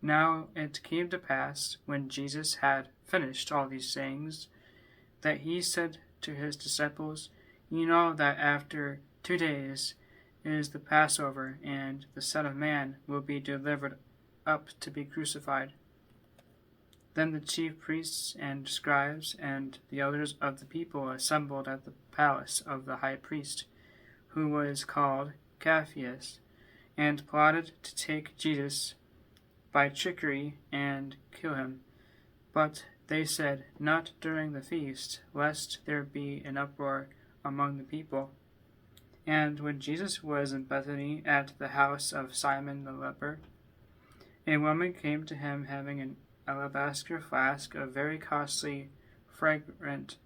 Now it came to pass, when Jesus had finished all these sayings, that he said to his disciples, You know that after 2 days is the Passover, and the Son of Man will be delivered up to be crucified. Then the chief priests and scribes and the elders of the people assembled at the palace of the high priest, who was called Caiaphas, and plotted to take Jesus by trickery and kill him. But they said, Not during the feast, lest there be an uproar among the people. And when Jesus was in Bethany at the house of Simon the leper, a woman came to him having an alabaster flask of very costly, fragrant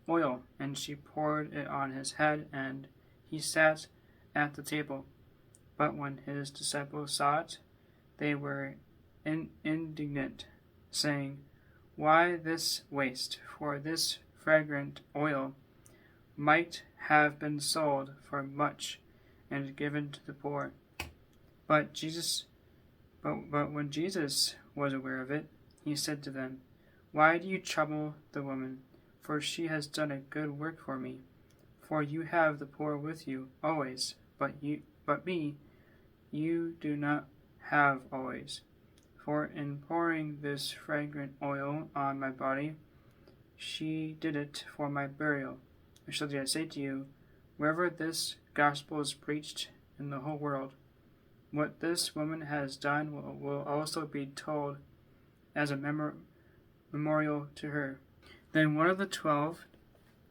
oil, and she poured it on his head, and he sat at the table. But when his disciples saw it, they were indignant, saying, Why this waste? For this fragrant oil might have been sold for much and given to the poor. But when Jesus was aware of it, he said to them, Why do you trouble the woman? For she has done a good work for me. For you have the poor with you always, but me you do not have always. For in pouring this fragrant oil on my body, she did it for my burial. Surely I say to you, wherever this gospel is preached in the whole world, what this woman has done will also be told as a memorial to her. Then one of the 12,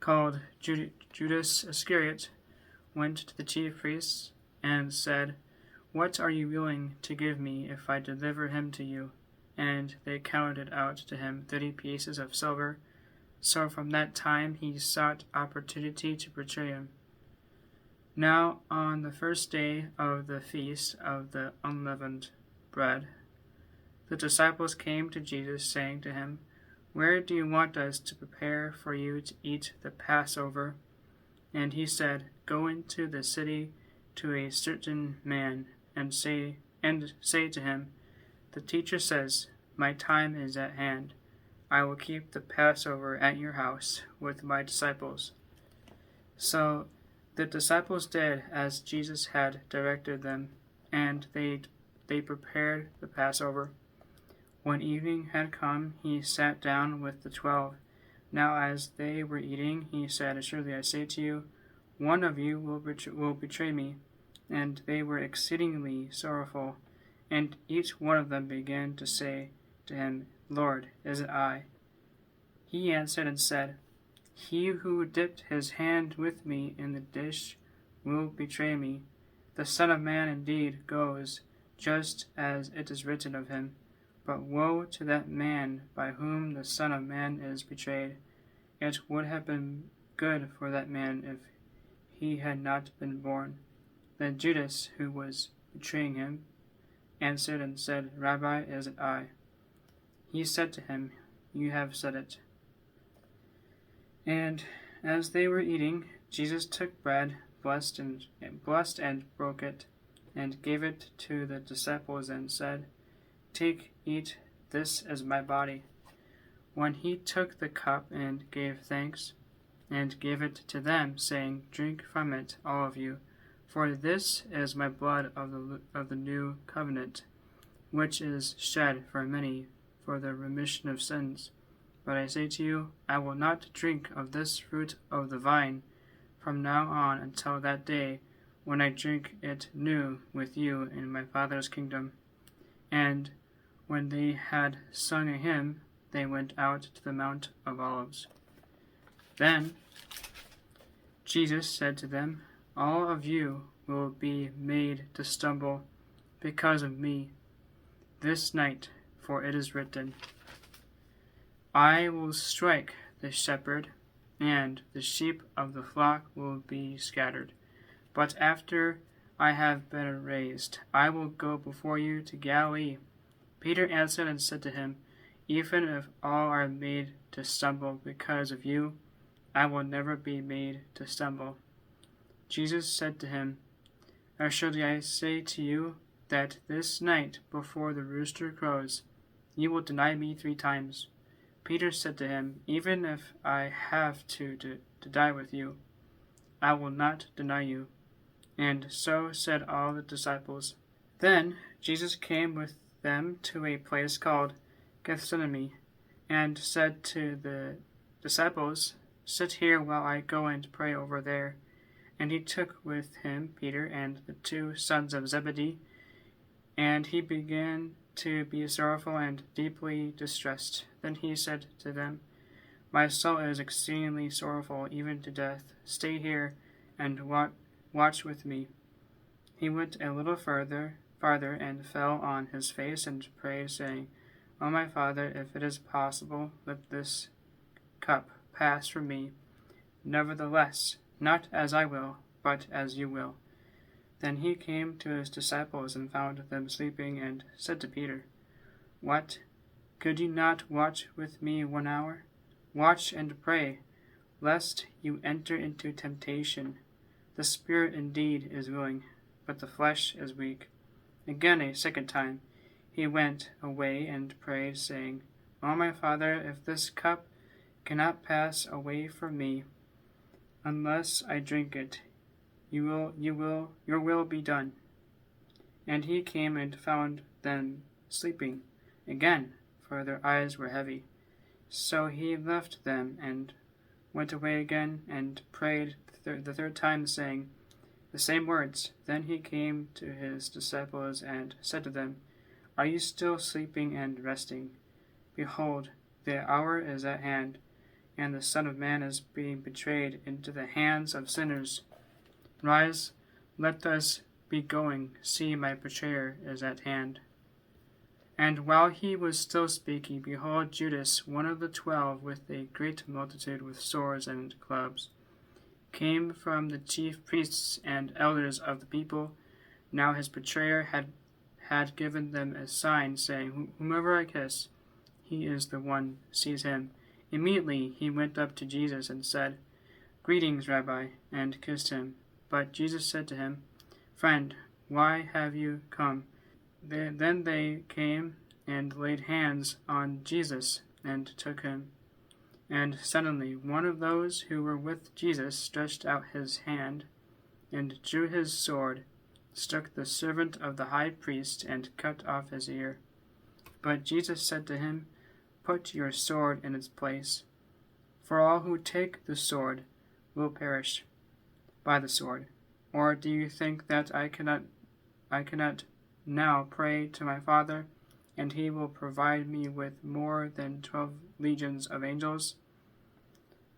called Judas Iscariot, went to the chief priests and said, What are you willing to give me if I deliver him to you? And they counted out to him 30 pieces of silver. So from that time he sought opportunity to betray him. Now on the first day of the feast of the unleavened bread, the disciples came to Jesus, saying to him, Where do you want us to prepare for you to eat the Passover? And he said, Go into the city to a certain man, and say to him, The teacher says, My time is at hand. I will keep the Passover at your house with my disciples. So the disciples did as Jesus had directed them, and they prepared the Passover. When evening had come, he sat down with the 12. Now as they were eating, he said, Surely I say to you, one of you will betray me. And they were exceedingly sorrowful, and each one of them began to say to him, Lord, is it I? He answered and said, He who dipped his hand with me in the dish will betray me. The Son of Man indeed goes, just as it is written of him. But woe to that man by whom the Son of Man is betrayed. It would have been good for that man if he had not been born. Then Judas, who was betraying him, answered and said, Rabbi, is it I? He said to him, You have said it. And as they were eating, Jesus took bread, blessed and broke it, and gave it to the disciples, and said, Take, eat, this is my body. When he took the cup and gave thanks, and gave it to them, saying, Drink from it, all of you, for this is my blood of the new covenant, which is shed for many for the remission of sins. But I say to you, I will not drink of this fruit of the vine from now on until that day when I drink it new with you in my Father's kingdom. And when they had sung a hymn, they went out to the Mount of Olives. Then Jesus said to them, All of you will be made to stumble because of me this night, for it is written, I will strike the shepherd, and the sheep of the flock will be scattered. But after I have been raised, I will go before you to Galilee. Peter answered and said to him, Even if all are made to stumble because of you, I will never be made to stumble. Jesus said to him, Surely I say to you, that this night before the rooster crows, you will deny me 3 times. Peter said to him, Even if I have to die with you, I will not deny you. And so said all the disciples. Then Jesus came with them to a place called Gethsemane, and said to the disciples, Sit here while I go and pray over there. And he took with him Peter and the 2 sons of Zebedee, and he began to be sorrowful and deeply distressed. Then he said to them, My soul is exceedingly sorrowful, even to death. Stay here and watch with me. He went a little farther, and fell on his face and prayed, saying, O my Father, if it is possible, let this cup pass from me. Nevertheless, not as I will, but as you will. Then he came to his disciples and found them sleeping, and said to Peter, What? Could you not watch with me 1 hour? Watch and pray, lest you enter into temptation. The spirit indeed is willing, but the flesh is weak. Again a second time he went away and prayed, saying, O my Father, if this cup cannot pass away from me, unless I drink it, your will be done. And he came and found them sleeping again, for their eyes were heavy. So he left them and went away again and prayed the 3rd time, saying the same words. Then he came to his disciples and said to them, Are you still sleeping and resting? Behold, the hour is at hand, and the Son of Man is being betrayed into the hands of sinners. Rise, let us be going. See, my betrayer is at hand. And while he was still speaking, behold, Judas, one of the 12, with a great multitude with swords and clubs, came from the chief priests and elders of the people. Now his betrayer had given them a sign, saying, Whomever I kiss, he is the one, seize him. Immediately he went up to Jesus and said, Greetings, Rabbi, and kissed him. But Jesus said to him, Friend, why have you come? Then they came and laid hands on Jesus and took him. And suddenly one of those who were with Jesus stretched out his hand and drew his sword, struck the servant of the high priest, and cut off his ear. But Jesus said to him, Put your sword in its place, for all who take the sword will perish by the sword. Or do you think that I cannot now pray to my Father, and he will provide me with more than 12 legions of angels?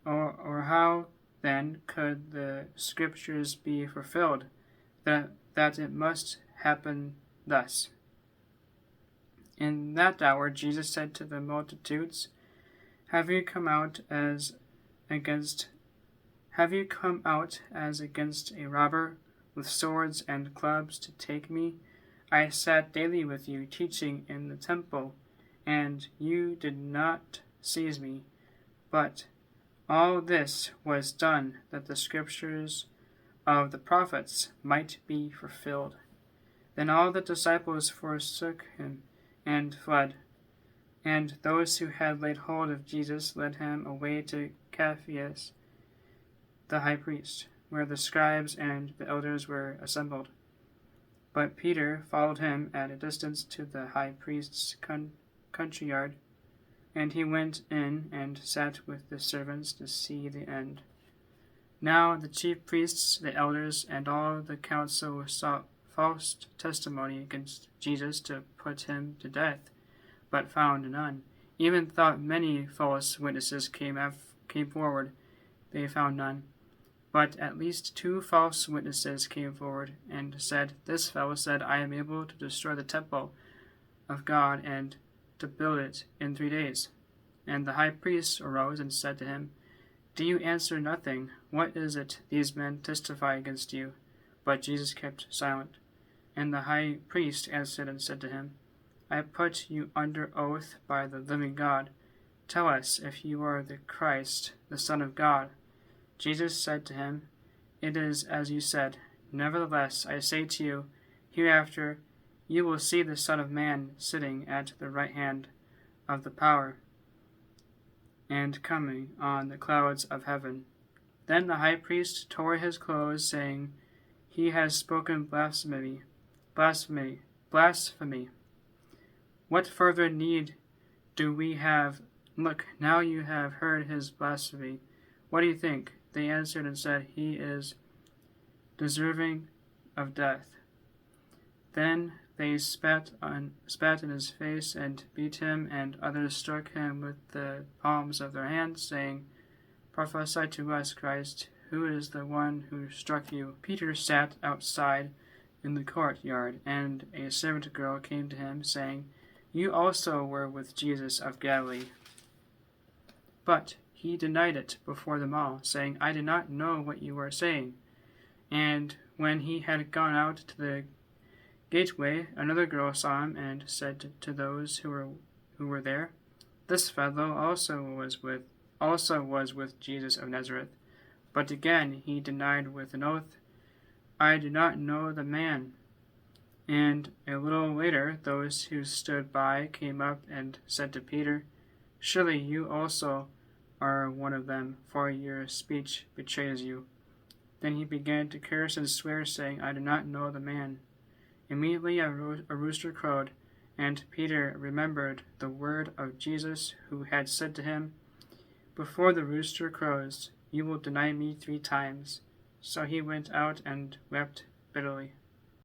Or how then could the scriptures be fulfilled, that it must happen thus? In that hour Jesus said to the multitudes, Have you come out as against a robber with swords and clubs to take me? I sat daily with you teaching in the temple, and you did not seize me. But all this was done that the scriptures of the prophets might be fulfilled. Then all the disciples forsook him and fled. And those who had laid hold of Jesus led him away to Caiaphas, the high priest, where the scribes and the elders were assembled. But Peter followed him at a distance to the high priest's country yard, and he went in and sat with the servants to see the end. Now the chief priests, the elders, and all the council sought false testimony against Jesus to put him to death, but found none. Even thought many false witnesses came forward, they found none. But at least 2 false witnesses came forward and said, This fellow said, I am able to destroy the temple of God and to build it in 3 days. And the high priest arose and said to him, Do you answer nothing? What is it these men testify against you? But Jesus kept silent. And the high priest answered and said to him, I put you under oath by the living God. Tell us if you are the Christ, the Son of God. Jesus said to him, It is as you said. Nevertheless, I say to you, hereafter you will see the Son of Man sitting at the right hand of the power, and coming on the clouds of heaven." Then the high priest tore his clothes, saying, "He has spoken blasphemy, blasphemy, blasphemy. What further need do we have? Look, now you have heard his blasphemy. What do you think?" They answered and said, "He is deserving of death." Then they spat in his face and beat him, and others struck him with the palms of their hands, saying, "Prophesy to us, Christ, who is the one who struck you?" Peter sat outside in the courtyard, and a servant girl came to him, saying, "You also were with Jesus of Galilee." But he denied it before them all, saying, "I did not know what you are saying." And when he had gone out to the gateway, another girl saw him and said to those who were there, "This fellow also was with Jesus of Nazareth." But again he denied with an oath, "I do not know the man." And a little later those who stood by came up and said to Peter, "Surely you also are one of them, for your speech betrays you." Then he began to curse and swear, saying, "I do not know the man." Immediately a rooster crowed, and Peter remembered the word of Jesus, who had said to him, "Before the rooster crows, you will deny me 3 times." So he went out and wept bitterly.